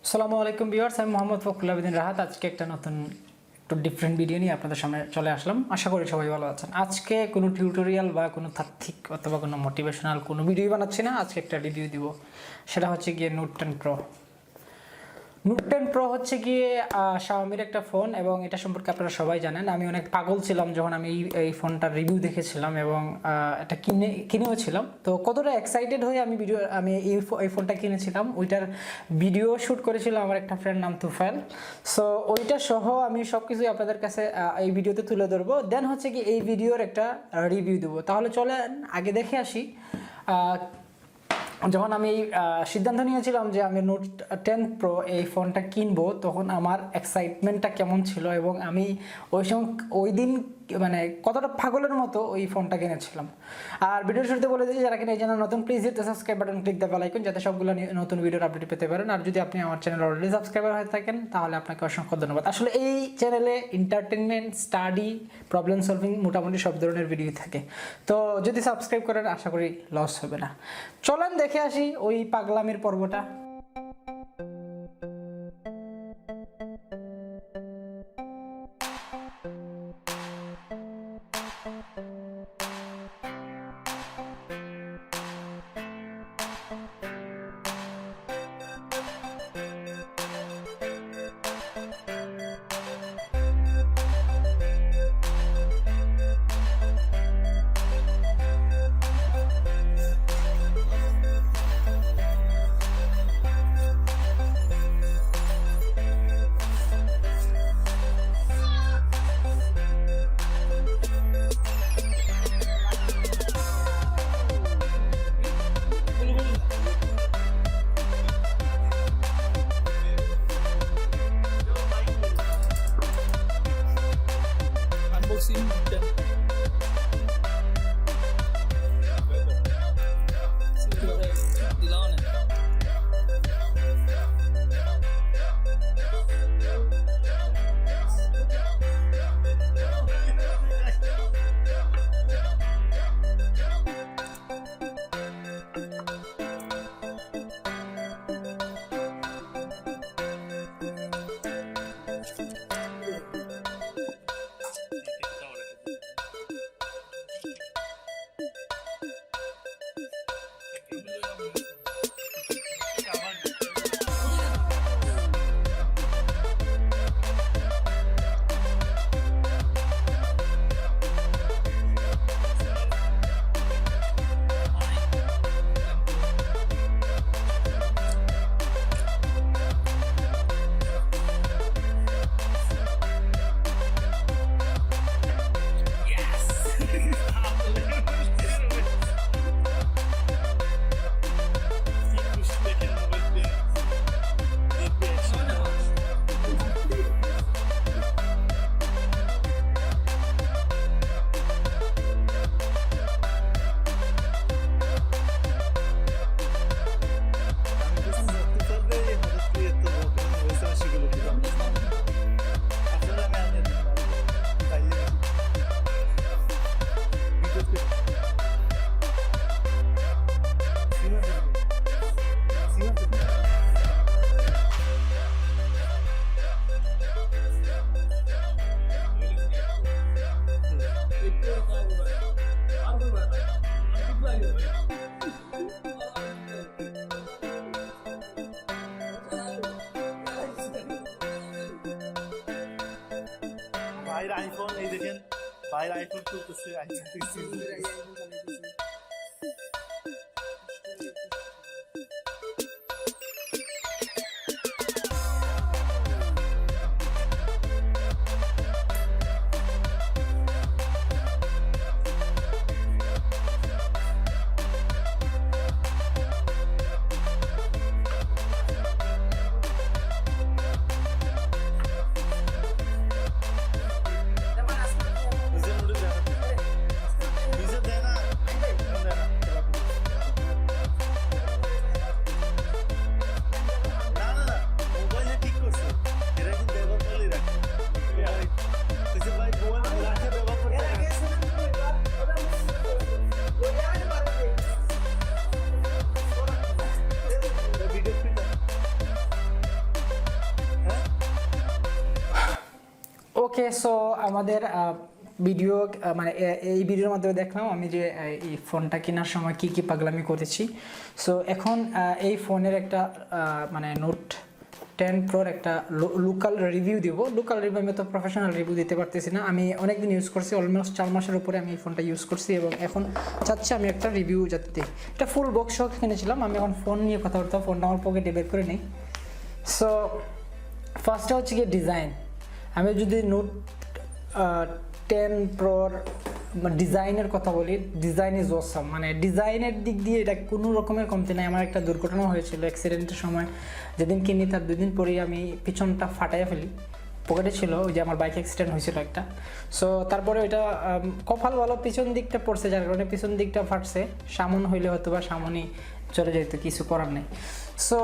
আসসালামু আলাইকুম ভিউয়ার্স, আমি মোহাম্মদ ফকরুল আবেদিন রাহাত। আজকে একটা নতুন একটু ডিফারেন্ট ভিডিও নিয়ে আপনাদের সামনে চলে আসলাম। আশা করি সবাই ভালো আছেন। আজকে কোনো টিউটোরিয়াল বা কোনো তাত্ত্বিক অথবা কোনো মোটিভেশনাল কোনো ভিডিও বানাচ্ছি না। আজকে একটা রিভিউ দিব, সেটা হচ্ছে গিয়ে নোট 10 প্রো। নোট 10 প্রো হচ্ছে গিয়ে শাওমির একটা ফোন এবং এটা সম্পর্কে আপনারা সবাই জানেন। আমি অনেক পাগল ছিলাম যখন আমি এই ফোনটার রিভিউ দেখেছিলাম এবং এটা কিনেও ছিলাম। তো কতটা এক্সাইটেড হয়ে আমি এই ফোনটা কিনেছিলাম, ওইটার ভিডিও শ্যুট করেছিলাম আমার একটা ফ্রেন্ড নাম তুফাইল। সো ওইটা সহ আমি সব কিছুই আপনাদের কাছে এই ভিডিওতে তুলে ধরবো। দেন হচ্ছে কি এই ভিডিওর একটা রিভিউ দেবো। তাহলে চলেন আগে দেখে আসি। যখন আমি সিদ্ধান্ত নিয়েছিলাম যে আমি নোট 10 প্রো এই ফোনটা কিনবো, তখন আমার এক্সাইটমেন্টটা কেমন ছিল এবং আমি ওই দিন মানে কতটা পাগলের মতো ওই ফোনটা কিনেছিলাম। আর ভিডিওর শুরুতে বলে দিচ্ছি, যারা কিনা এই চ্যানেল নতুন, please hit the subscribe button, click the bell icon, যাতে সবগুলো নতুন ভিডিওর আপডেট পেতে পারেন। আর যদি আপনি আমার চ্যানেল অলরেডি সাবস্ক্রাইবার হয়ে থাকেন, তাহলে আপনাকে অসংখ্য ধন্যবাদ। আসলে এই চ্যানেলে এন্টারটেনমেন্ট, স্টাডি, প্রবলেম সলভিং মোটামুটি সব ধরনের ভিডিও থাকে। তো যদি সাবস্ক্রাইব করেন, আশা করি লস হবে না। চলেন দেখে আসি ওই পাগলামির পর্বটা। ভাইয়ের আইফোন এই দেখেন, ভাইয়ের আইফোন চলতেছে, সো আমাদের ভিডিও মানে এই ভিডিওর মাধ্যমে দেখলাম আমি যে এই ফোনটা কেনার সময় কি কি পাগলামি করেছি। সো এখন এই ফোনের একটা মানে নোট 10 প্রোর একটা লোকাল রিভিউ দিব। লোকাল রিভিউ আমি তো প্রফেশনাল রিভিউ দিতে পারতেছি না, আমি অনেকদিন ইউজ করছি, অলমোস্ট 4 মাসের উপরে আমি এই ফোনটা ইউজ করছি এবং এখন চাচ্ছি আমি একটা রিভিউ যাতে দিই। এটা ফুল বক্স সহ কিনেছিলাম। আমি এখন ফোন নিয়ে কথা বলতাম, ফোনটা আমার পকেটে বের করে নিই। সো ফার্স্টটা হচ্ছে গিয়ে ডিজাইন। আমি যদি নোট 10 প্রোর ডিজাইনের কথা বলি, ডিজাইন ইজ অসাম। মানে ডিজাইনের দিক দিয়ে এটা কোনো রকমের কমতি নাই। আমার একটা দুর্ঘটনা হয়েছিল অ্যাক্সিডেন্টের সময়, যেদিন কিনি তার 2 দিন পরেই আমি পিছনটা ফাটাইয়া ফেলি। পকেটে ছিল, ওই যে আমার বাইক অ্যাক্সিডেন্ট হয়েছিল একটা। সো তারপরে ওইটা কপাল ভালো পিছন দিকটা পড়ছে, যার কারণে পিছন দিকটা ফাটছে। সামন হইলে হয়তো বা সামনই চলে যেত, কিছু করার নেই। সো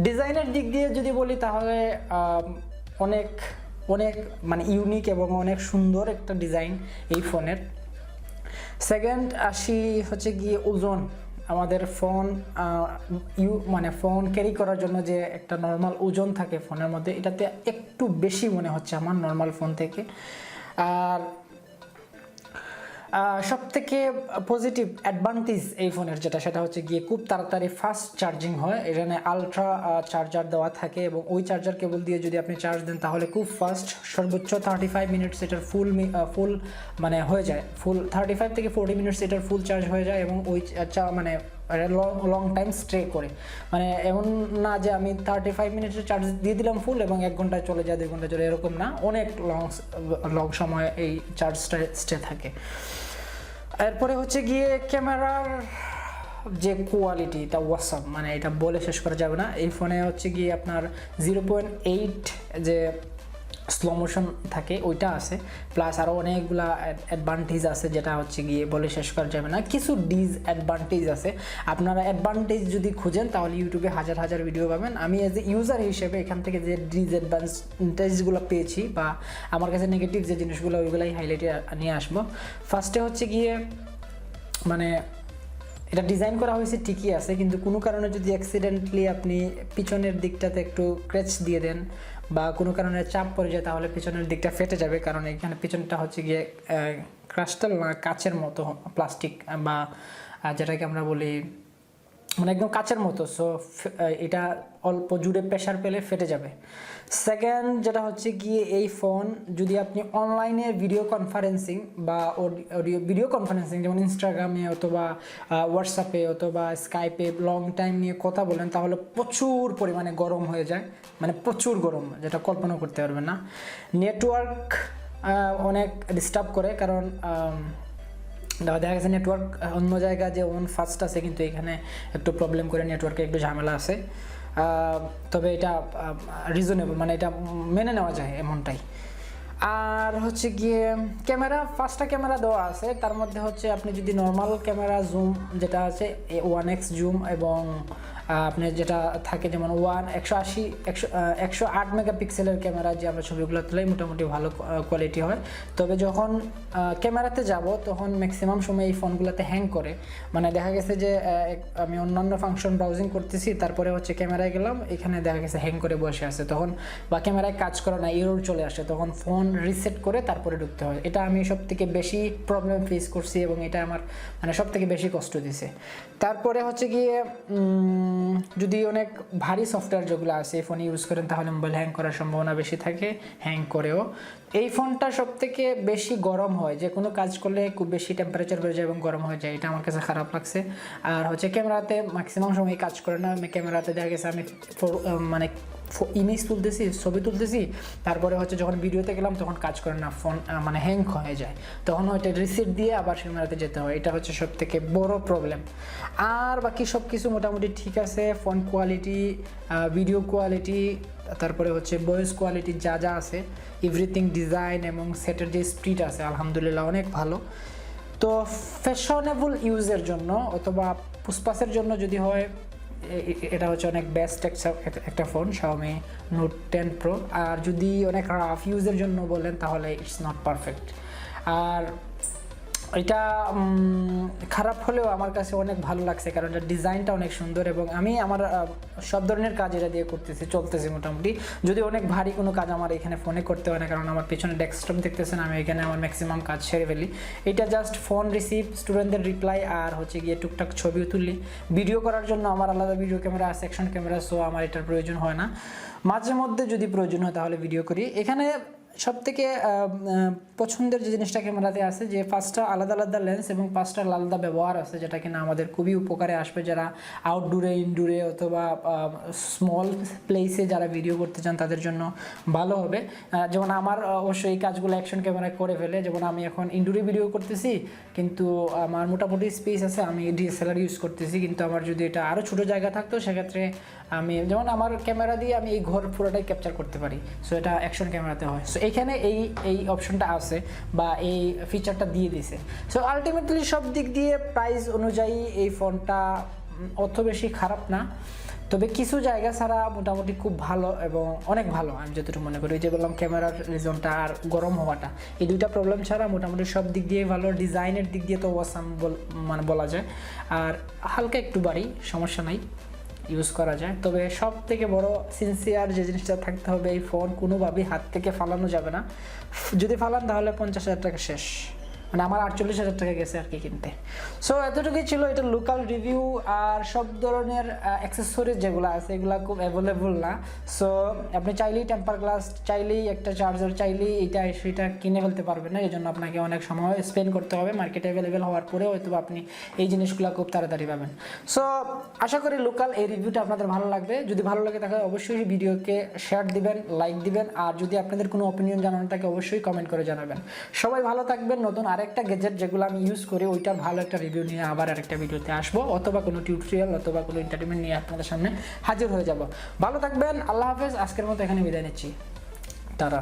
ডিজাইনের দিক দিয়ে যদি বলি তাহলে অনেক অনেক মানে ইউনিক এবং অনেক সুন্দর একটা ডিজাইন এই ফোনের। সেকেন্ড আসি হচ্ছে গিয়ে ওজন। আমাদের ফোন মানে ফোন ক্যারি করার জন্য যে একটা নর্মাল ওজন থাকে ফোনের মধ্যে, এটাতে একটু বেশি মনে হচ্ছে আমার নর্মাল ফোন থেকে। আর সবথেকে পজিটিভ অ্যাডভান্টেজ এই ফোনের যেটা, সেটা হচ্ছে গিয়ে খুব তাড়াতাড়ি ফাস্ট চার্জিং হয়। এখানে আলট্রা চার্জার দেওয়া থাকে এবং ওই চার্জার কেবল দিয়ে যদি আপনি চার্জ দেন তাহলে খুব ফাস্ট, সর্বোচ্চ 35 মিনিটস এটার ফুল মানে হয়ে যায়। ফুল 35 থেকে 40 মিনিটস এটার ফুল চার্জ হয়ে যায় এবং ওই মানে লং টাইম স্টে করে। মানে এমন না যে আমি 35 মিনিটের চার্জ দিয়ে দিলাম ফুল এবং 1 ঘন্টায় চলে যায়, 2 ঘন্টায় চলে, এরকম না। অনেক লং সময় এই চার্জটা স্টে থাকে। এরপরে হচ্ছে গিয়ে ক্যামেরার যে কোয়ালিটি, এটা ওয়াসাম, মানে এটা বলে শেষ করা যাবে না। এই ফোনে হচ্ছে গিয়ে আপনার 0.8 যে স্লো মোশন থাকে ওইটা আছে, প্লাস আরও অনেকগুলা অ্যাডভান্টেজ আছে যেটা হচ্ছে গিয়ে বলে শেষ করা যাবে না। কিছু ডিসঅ্যাডভান্টেজ আছে। আপনারা অ্যাডভান্টেজ যদি খুঁজেন তাহলে ইউটিউবে হাজার হাজার ভিডিও পাবেন। আমি এজ এ ইউজার হিসেবে এখান থেকে যে ডিসঅ্যাডভান্টেজগুলো পেয়েছি বা আমার কাছে নেগেটিভ যে জিনিসগুলো, ওইগুলাই হাইলাইটে নিয়ে আসবো। ফার্স্টে হচ্ছে গিয়ে মানে এটা ডিজাইন করা হয়েছে ঠিকই আছে, কিন্তু কোনো কারণে যদি অ্যাক্সিডেন্টলি আপনি পিছনের দিকটাতে একটু ক্র্যাচ দিয়ে দেন বা কোনো কারণে চাপ পড়ে যায় তাহলে পিছনের দিকটা ফেটে যাবে। কারণ এখানে পিছনটা হচ্ছে গিয়ে ক্রিস্টাল না কাচের মতো প্লাস্টিক বা যেটাকে আমরা বলি মানে একদম কাচের মতো। সো এটা অল্প জুড়ে প্রেশার পেলে ফেটে যাবে। সেকেন্ড যেটা হচ্ছে গিয়ে এই ফোন যদি আপনি অনলাইনে ভিডিও কনফারেন্সিং বা ভিডিও কনফারেন্সিং যেমন ইনস্টাগ্রামে অথবা হোয়াটসঅ্যাপে অথবা স্কাইপে লং টাইম নিয়ে কথা বলেন তাহলে প্রচুর পরিমাণে গরম হয়ে যায়, মানে প্রচুর গরম, যেটা কল্পনা করতে পারবেন না। নেটওয়ার্ক অনেক ডিস্টার্ব করে, কারণ দেখা গেছে নেটওয়ার্ক অন্য জায়গায় যে ফাস্ট আছে কিন্তু এখানে একটু প্রবলেম করে, নেটওয়ার্কে একটু ঝামেলা আছে। তবে এটা রিজনেবল, মানে এটা মেনে নেওয়া যায় এমনটাই। আর হচ্ছে গিয়ে ক্যামেরা, 5টা ক্যামেরা দেওয়া আছে, তার মধ্যে হচ্ছে আপনি যদি নর্মাল ক্যামেরা জুম যেটা আছে 1x জুম এবং আপনি যেটা থাকে যেমন 108 মেগাপিক্সেলের ক্যামেরা যে আমরা ছবিগুলো তুলাই মোটামুটি ভালো কোয়ালিটি হয়। তবে যখন ক্যামেরাতে যাব তখন ম্যাক্সিমাম সময় এই ফোনগুলোতে হ্যাং করে। মানে দেখা গেছে যে আমি অন্যান্য ফাংশন ব্রাউজিং করতেছি, তারপরে হচ্ছে ক্যামেরায় গেলাম, এখানে দেখা গেছে হ্যাং করে বসে আছে তখন, বা ক্যামেরায় কাজ করে না, এরর চলে আসে, তখন ফোন রিসেট করে তারপরে ঢুকতে হয়। এটা আমি সব থেকে বেশি প্রবলেম ফেস করছি এবং এটা আমার মানে সব থেকে বেশি কষ্ট দিছে। তারপরে হচ্ছে গিয়ে যদি অনেক ভারী সফটওয়্যার যেগুলো আছে এই ফোনে ইউজ করেন তাহলে মোবাইল হ্যাং করার সম্ভাবনা বেশি থাকে, হ্যাং করেও। এই ফোনটা সব থেকে বেশি গরম হয়, যে কোনো কাজ করলে খুব বেশি টেম্পারেচার বেড়ে যায় এবং গরম হয়ে যায়, এটা আমার কাছে খারাপ লাগছে। আর হচ্ছে ক্যামেরাতে ম্যাক্সিমাম সময় কাজ করে না। আমি ক্যামেরাতে দেখা গেছে আমি মানে ইমেজ তুলতেছি, ছবি তুলতেছি, তারপরে হচ্ছে যখন ভিডিওতে গেলাম তখন কাজ করে না, ফোন মানে হ্যাং হয়ে যায়, তখন হয়তো রিসেট দিয়ে আবার ক্যামেরাতে যেতে হয়। এটা হচ্ছে সব থেকে বড় প্রবলেম। আর বাকি সব কিছু মোটামুটি ঠিক আছে, ফোন কোয়ালিটি, ভিডিও কোয়ালিটি, তারপরে হচ্ছে ভয়েস কোয়ালিটি যা যা আছে এভরিথিং, ডিজাইন এবং সেটের যে স্পিড আছে আলহামদুলিল্লাহ অনেক ভালো। তো ফ্যাশনেবল ইউজের জন্য অথবা পুষ্পাসের জন্য যদি হয়, এটা হচ্ছে অনেক বেস্ট একটা ফোন Xiaomi Note 10 Pro। আর যদি অনেক রাফ ইউজের জন্য বলেন তাহলে ইটস নট পারফেক্ট। আর এটা খারাপ হলেও আমার কাছে অনেক ভালো লাগছে, কারণ এটার ডিজাইনটা অনেক সুন্দর এবং আমি আমার সব ধরনের কাজ এটা দিয়ে করতেছি, চলতেছি মোটামুটি। যদি অনেক ভারী কোনো কাজ আমার এখানে ফোনে করতে হয় না, কারণ আমার পেছনে ডেস্কটপ দেখতেছেন, আমি এখানে আমার ম্যাক্সিমাম কাজ সেরে ফেলি। এটা জাস্ট ফোন রিসিভ, স্টুডেন্টদের রিপ্লাই, আর হচ্ছে গিয়ে টুকটাক ছবিও তুলি। ভিডিও করার জন্য আমার আলাদা ভিডিও ক্যামেরা আছে, অ্যাকশন ক্যামেরা, সো আমার এটার প্রয়োজন হয় না। মাঝে মধ্যে যদি প্রয়োজন হয় তাহলে ভিডিও করি। এখানে সবথেকে পছন্দের যে জিনিসটা ক্যামেরাতে আছে, যে 5টা আলাদা আলাদা লেন্স এবং 5টা আলাদা ব্যবহার আছে, যেটা কিনা আমাদের খুবই উপকারে আসবে যারা আউটডোরে, ইনডোরে অথবা স্মল প্লেসে যারা ভিডিও করতে চান তাদের জন্য ভালো হবে। যেমন আমার অবশ্যই এই কাজগুলো অ্যাকশন ক্যামেরায় করে ফেলে, যেমন আমি এখন ইনডোরে ভিডিও করতেছি কিন্তু আমার মোটামুটি স্পেস আছে, আমি ডিএসএলআর ইউজ করতেছি, কিন্তু আমার যদি এটা আরও ছোটো জায়গা থাকতো সেক্ষেত্রে আমি যেমন আমার ক্যামেরা দিয়ে আমি এই ঘর পুরোটাই ক্যাপচার করতে পারি, সো এটা অ্যাকশন ক্যামেরাতে হয়। সো এখানে এই অপশনটা আছে বা এই ফিচারটা দিয়ে দিছে। সো আলটিমেটলি সব দিক দিয়ে প্রাইস অনুযায়ী এই ফোনটা অত বেশি খারাপ না, তবে কিছু জায়গা ছাড়া মোটামুটি খুব ভালো এবং অনেক ভালো আমি যতটুকু মনে করি। যে বললাম ক্যামেরার রিজনটা আর গরম হওয়াটা, এই দুইটা প্রবলেম ছাড়া মোটামুটি সব দিক দিয়ে ভালো। ডিজাইনের দিক দিয়ে তো ওয়াসাম মানে বলা যায়, আর হালকা একটু বাড়ি, সমস্যা নাই, ইউজ করা যায়। তবে সব থেকে বড় সিনসিয়ার যে জিনিসটা থাকতে হবে, এই ফোন কোনোভাবেই হাত থেকে ফালানো যাবে না। যদি ফালান তাহলে 50,000 টাকা শেষ, মানে আমার 48,000 টাকা গেছে আর কি কিনতে। সো এতটুকুই ছিল এটা লোকাল রিভিউ। আর সব ধরনের অ্যাক্সেসরিজ যেগুলো আছে এগুলো খুব অ্যাভেলেবল না। সো আপনি চাইলেই টেম্পার গ্লাস, চাইলেই একটা চার্জার, চাইলেই এটা সেটা কিনে ফেলতে পারবেন না। এই জন্য আপনাকে অনেক সময় স্পেন্ড করতে হবে। মার্কেটে অ্যাভেলেবেল হওয়ার পরেও হয়তো আপনি এই জিনিসগুলো খুব তাড়াতাড়ি পাবেন। সো আশা করি লোকাল এই রিভিউটা আপনাদের ভালো লাগবে। যদি ভালো লাগে তাহলে অবশ্যই ভিডিওকে শেয়ার দিবেন, লাইক দিবেন, আর যদি আপনাদের কোনো অপিনিয়ন জানানো থাকে অবশ্যই কমেন্ট করে জানাবেন। সবাই ভালো থাকবেন। নতুন আরেকটা গ্যাজেট যেগুলো আমি ইউজ করি ওইটার ভালো একটা রিভিউ নিয়ে আবার আরেকটা ভিডিওতে আসবো, অথবা কোনো টিউটোরিয়াল অথবা কোনো এন্টারটেনমেন্ট নিয়ে আপনাদের সামনে হাজির হয়ে যাব। ভালো থাকবেন, আল্লাহ হাফেজ। আজকের মতো এখানে বিদায় নিচ্ছি, টাটা।